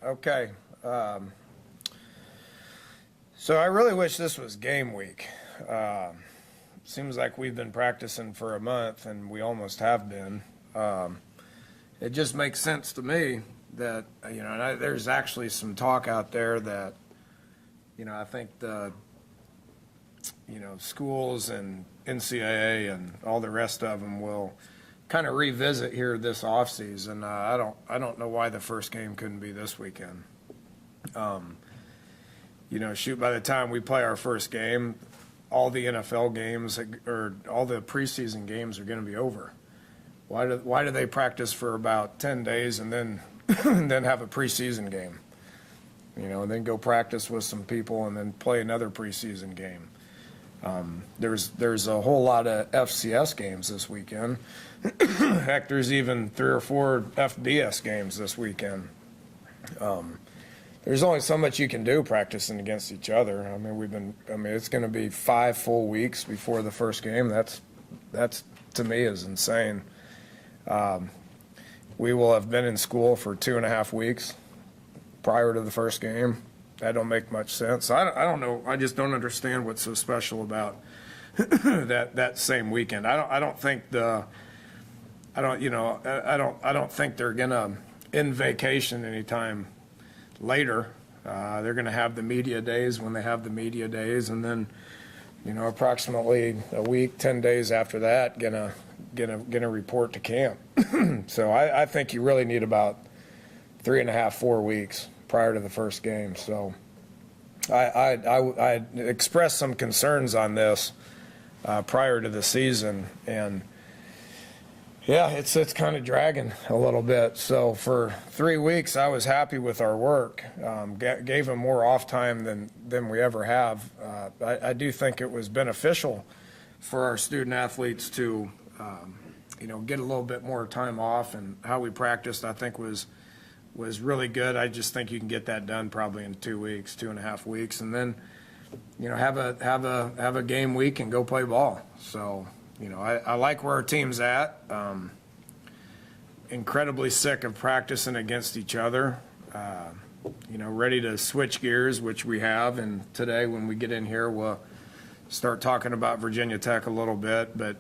Okay. So I really wish this was game week. Seems like we've been practicing for a month, and we almost have been. It just makes sense to me that, there's actually some talk out there that, I think the, schools and NCAA and all the rest of them will kind of revisit here this offseason. I don't know why the first game couldn't be this weekend. By the time we play our first game, all the NFL games or all the preseason games are going to be over. Why do they practice for about 10 days and then and then have a preseason game? And then go practice with some people and then play another preseason game. There's a whole lot of FCS games this weekend. Heck, there's even 3 or 4 FBS games this weekend. There's only so much you can do practicing against each other. It's going to be 5 full weeks before the first game. That's to me is insane. We will have been in school for 2.5 weeks prior to the first game. That don't make much sense. I don't know. I just don't understand what's so special about that same weekend. I don't think they're gonna end vacation anytime later. They're gonna have the media days when they have the media days, and then approximately a week, 10 days after that, gonna report to camp. So I think you really need about 3.5, 4 weeks prior to the first game. So I expressed some concerns on this prior to the season, and yeah, it's kind of dragging a little bit. So for 3 weeks, I was happy with our work. Gave them more off time than we ever have. I do think it was beneficial for our student athletes to get a little bit more time off, and how we practiced, I think, was really good. I just think you can get that done probably in 2 weeks, 2.5 weeks, and then have a game week and go play ball. So I like where our team's at. Incredibly sick of practicing against each other. Ready to switch gears, which we have. And today, when we get in here, we'll start talking about Virginia Tech a little bit. But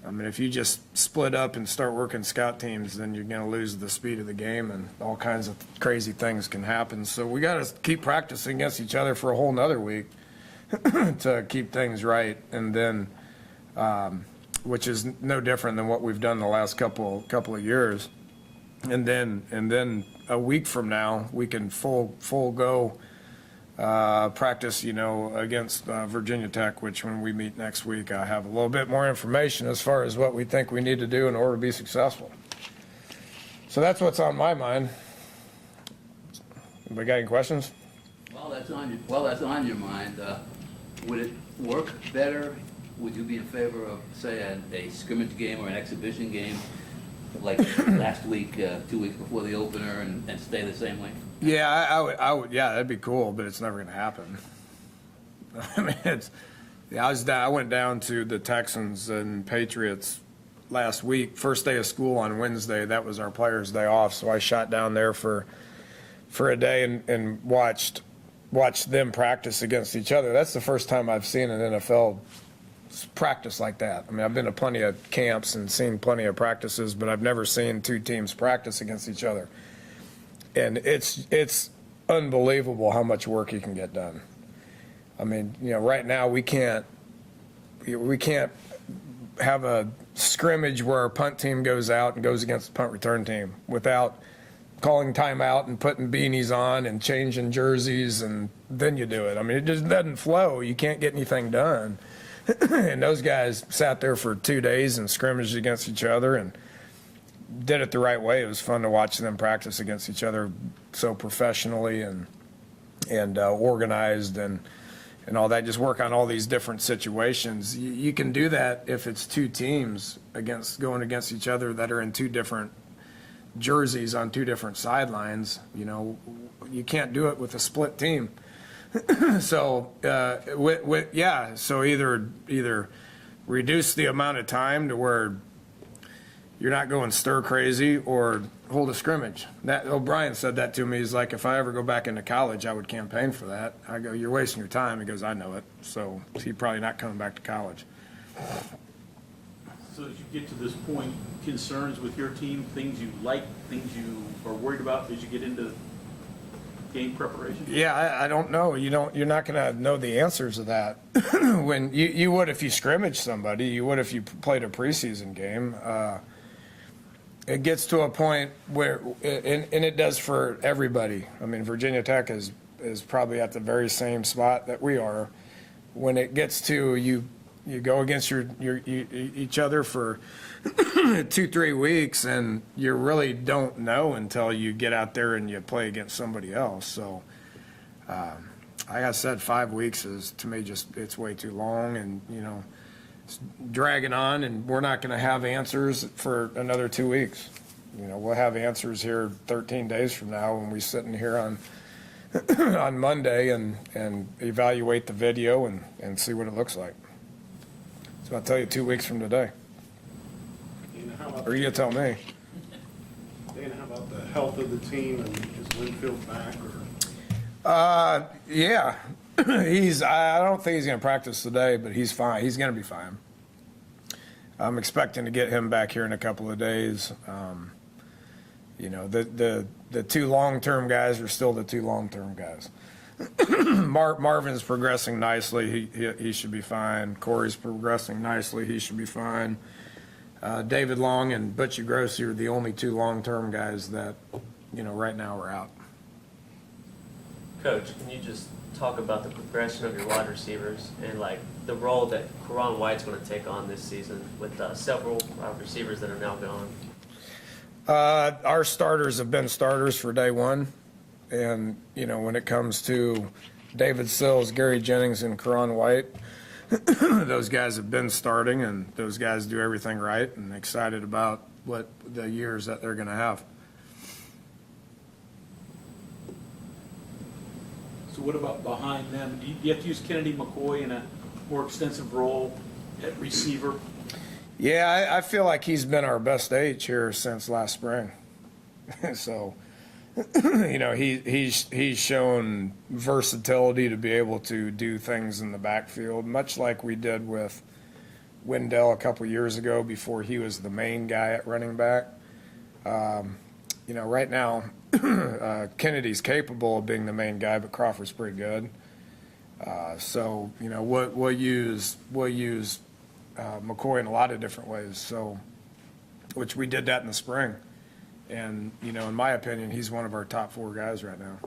if you just split up and start working scout teams, then you're going to lose the speed of the game, and all kinds of crazy things can happen. So we got to keep practicing against each other for a whole nother week to keep things right, and then which is no different than what we've done the last couple of years. And then a week from now, we can full go practice, against Virginia Tech, which when we meet next week, I have a little bit more information as far as what we think we need to do in order to be successful. So that's what's on my mind. Anybody got any questions? Well, that's on your mind. Would it work better? Would you be in favor of, say, a scrimmage game or an exhibition game, like last week, 2 weeks before the opener, and stay the same way? Yeah, I would. Yeah, that'd be cool, but it's never going to happen. I went down to the Texans and Patriots last week, first day of school on Wednesday. That was our players' day off, so I shot down there for a day and watched them practice against each other. That's the first time I've seen an NFL practice like that. I've been to plenty of camps and seen plenty of practices, but I've never seen two teams practice against each other. And it's unbelievable how much work you can get done. Right now we can't have a scrimmage where our punt team goes out and goes against the punt return team without calling timeout and putting beanies on and changing jerseys, and then you do it. It just doesn't flow. You can't get anything done. And those guys sat there for 2 days and scrimmaged against each other and did it the right way. It was fun to watch them practice against each other so professionally and organized and all that. Just work on all these different situations. You can do that if it's two teams going against each other that are in 2 different jerseys on 2 different sidelines. You can't do it with a split team. So so either reduce the amount of time to where you're not going stir crazy or hold a scrimmage. That O'Brien said that to me. He's like, if I ever go back into college, I would campaign for that. I go, you're wasting your time. He goes, I know it. So he's probably not coming back to college. So as you get to this point, concerns with your team, things you like, things you are worried about as you get into game preparation? Yeah, I don't know. You're not going to know the answers of that. When you would if you scrimmaged somebody, you would if you played a preseason game. It gets to a point where, and it does for everybody. I mean, Virginia Tech is probably at the very same spot that we are. When it gets to you go against each other for 2-3 weeks, and you really don't know until you get out there and you play against somebody else. So, like I said, 5 weeks is, to me, just, it's way too long, and it's dragging on, and we're not going to have answers for another 2 weeks. We'll have answers here 13 days from now when we sit in here on on Monday and evaluate the video and see what it looks like. So I'll tell you 2 weeks from today. Or you tell me. Dan, how about the health of the team, and is Winfield back? Yeah. I don't think he's going to practice today, but he's fine. He's going to be fine. I'm expecting to get him back here in a couple of days. The two long-term guys are still the two long-term guys. Marvin's progressing nicely. He should be fine. Corey's progressing nicely. He should be fine. David Long and Butchie Grossi are the only two long-term guys that, right now are out. Coach, can you just talk about the progression of your wide receivers and the role that Karan White's going to take on this season with several receivers that are now gone? Our starters have been starters for day one. And, when it comes to David Sills, Gary Jennings, and Karan White, those guys have been starting, and those guys do everything right, and excited about what the years that they're going to have. So what about behind them? Do you have to use Kennedy McCoy in a more extensive role at receiver? Yeah, I feel like he's been our best age here since last spring. So, he's shown versatility to be able to do things in the backfield, much like we did with Wendell a couple years ago before he was the main guy at running back. Right now, Kennedy's capable of being the main guy, but Crawford's pretty good. So, we'll use McCoy in a lot of different ways. So, which we did that in the spring. And, in my opinion, he's one of our top 4 guys right now.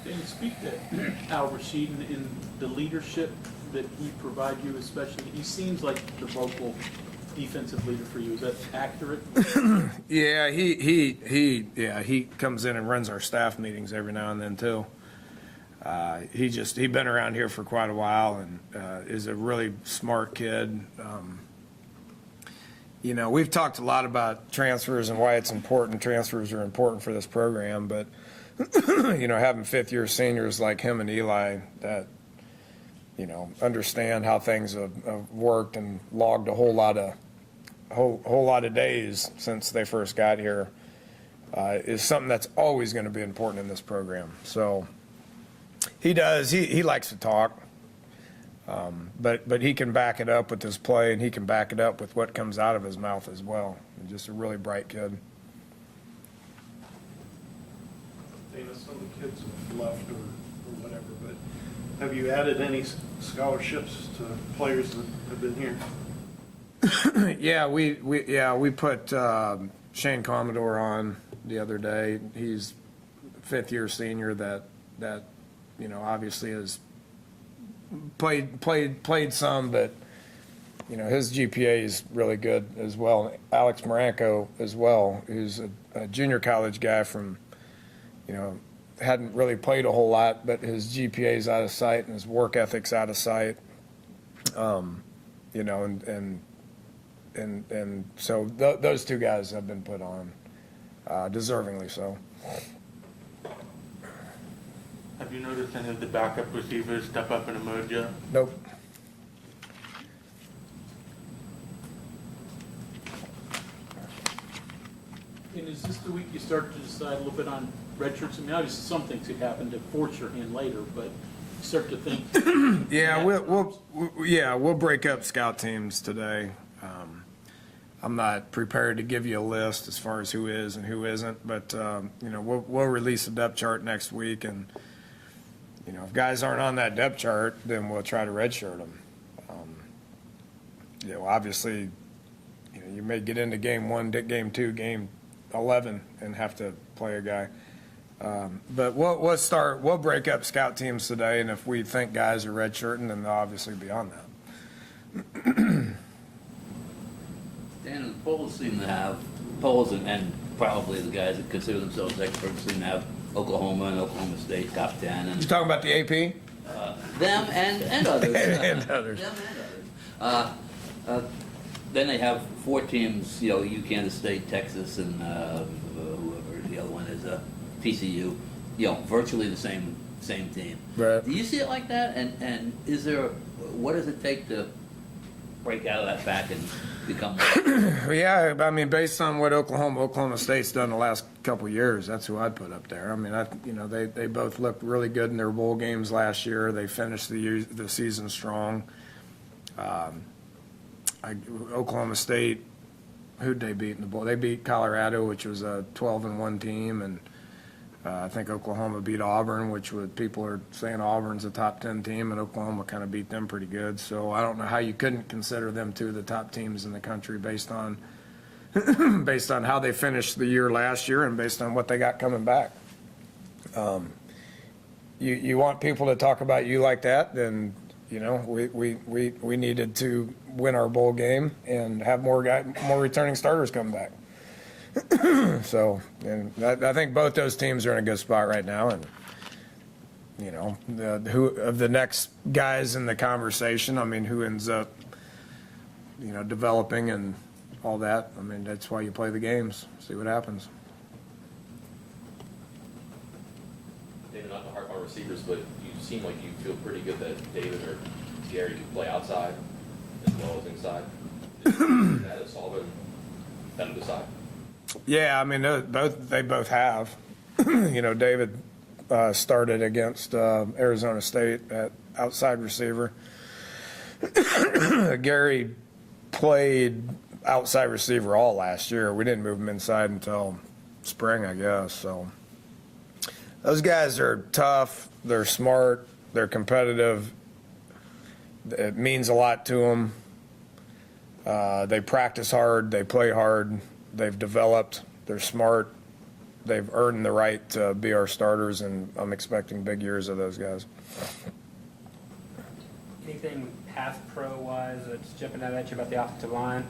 Dan, speak to Al Rashid in the leadership that he provides you, especially. He seems like the vocal defensive leader for you. Is that accurate? Yeah, he comes in and runs our staff meetings every now and then too. He's been around here for quite a while and is a really smart kid. We've talked a lot about transfers and why it's important. Transfers are important for this program, but having 5th-year seniors like him and Eli that understand how things have worked and logged a whole lot of days since they first got here is something that's always going to be important in this program. So. He does. He likes to talk, but he can back it up with his play, and he can back it up with what comes out of his mouth as well. He's just a really bright kid. Dana, some of the kids have left or whatever, but have you added any scholarships to players that have been here? Yeah, we put Shane Commodore on the other day. He's a 5th-year senior that obviously has played some, but his GPA is really good as well. Alex Maranko as well, who's a junior college guy from, hadn't really played a whole lot, but his GPA is out of sight and his work ethic's out of sight. And so those 2 guys have been put on, deservingly so. Have you noticed any of the backup receivers step up and emerge yet? Nope. And is this the week you start to decide a little bit on red shirts? I mean, obviously, some things could happen to force your hand later, but you start to think. Yeah, we'll break up scout teams today. I'm not prepared to give you a list as far as who is and who isn't, but, we'll release a depth chart next week, and, if guys aren't on that depth chart, then we'll try to redshirt them. Obviously, you may get into game 1, game 2, game 11 and have to play a guy. But we'll break up scout teams today, and if we think guys are redshirting, then they'll obviously be on that. Dan, the polls seem to have, polls and probably the guys that consider themselves experts seem to have Oklahoma and Oklahoma State top 10. And You talking about the AP? them and others. And others. Them and others. Then they have 4 teams, U Kansas State, Texas, and whoever the other one is, TCU. Virtually the same team. Right. Do you see it like that? And is there, what does it take to break out of that pack and become? Yeah, I mean, based on what Oklahoma State's done the last couple of years, that's who I'd put up there. I mean, they both looked really good in their bowl games last year. They finished the season strong. Oklahoma State, who'd they beat in the bowl? They beat Colorado, which was a 12-1 team, and I think Oklahoma beat Auburn, which people are saying Auburn's a top 10 team, and Oklahoma kind of beat them pretty good. So I don't know how you couldn't consider them two of the top teams in the country based on how they finished the year last year and based on what they got coming back. You want people to talk about you like that, then we needed to win our bowl game and have more returning starters come back. So, and I think both those teams are in a good spot right now, and who of the next guys in the conversation, I mean, who ends up developing and all that. I mean, that's why you play the games, see what happens. David, not to harp on receivers, but you seem like you feel pretty good that David or Gary can play outside as well as inside. Is that a solvent them to decide? Yeah, I mean, they both have. David started against Arizona State at outside receiver. Gary played outside receiver all last year. We didn't move him inside until spring, I guess. So those guys are tough. They're smart. They're competitive. It means a lot to them. They practice hard. They play hard. They've developed. They're smart. They've earned the right to be our starters, and I'm expecting big years of those guys. Anything pass pro wise that's jumping out at you about the offensive line,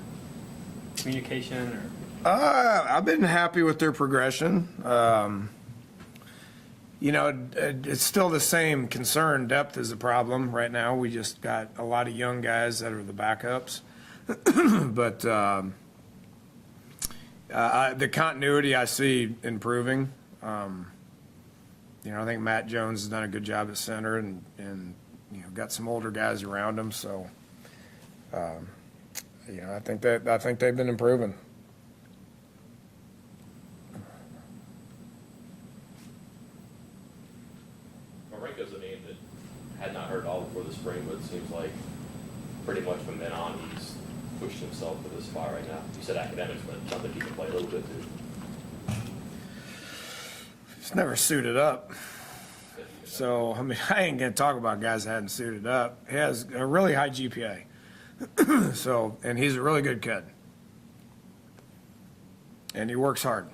communication, or? I've been happy with their progression. It's still the same concern. Depth is a problem right now. We just got a lot of young guys that are the backups, but the continuity I see improving. I think Matt Jones has done a good job at center, and got some older guys around him. So, I think they've been improving. Marenko's a name that had not heard all before the spring, but it seems like pretty much from then on he's pushed himself to this spot right now. You said academics, but it sounds like he can play a little bit too. It's never suited up. So, I mean, I ain't going to talk about guys that hadn't suited up. He has a really high GPA. So, and he's a really good kid. And he works hard.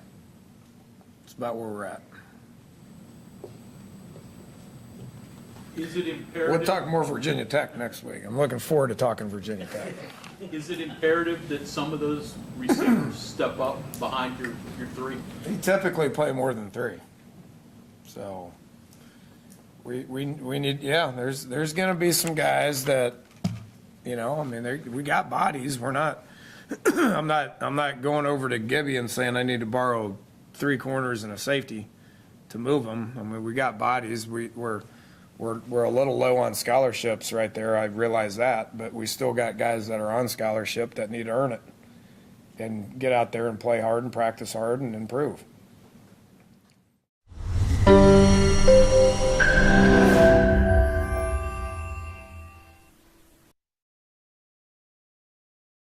It's about where we're at. Is it imperative? We'll talk more Virginia Tech next week. I'm looking forward to talking Virginia Tech. Is it imperative that some of those receivers step up behind your three? He typically play more than 3. So we need, there's going to be some guys that, we got bodies. We're not, I'm not going over to Gibby and saying I need to borrow 3 corners and a safety to move them. I mean, we got bodies, we're a little low on scholarships right there, I realize that, but we still got guys that are on scholarship that need to earn it and get out there and play hard and practice hard and improve.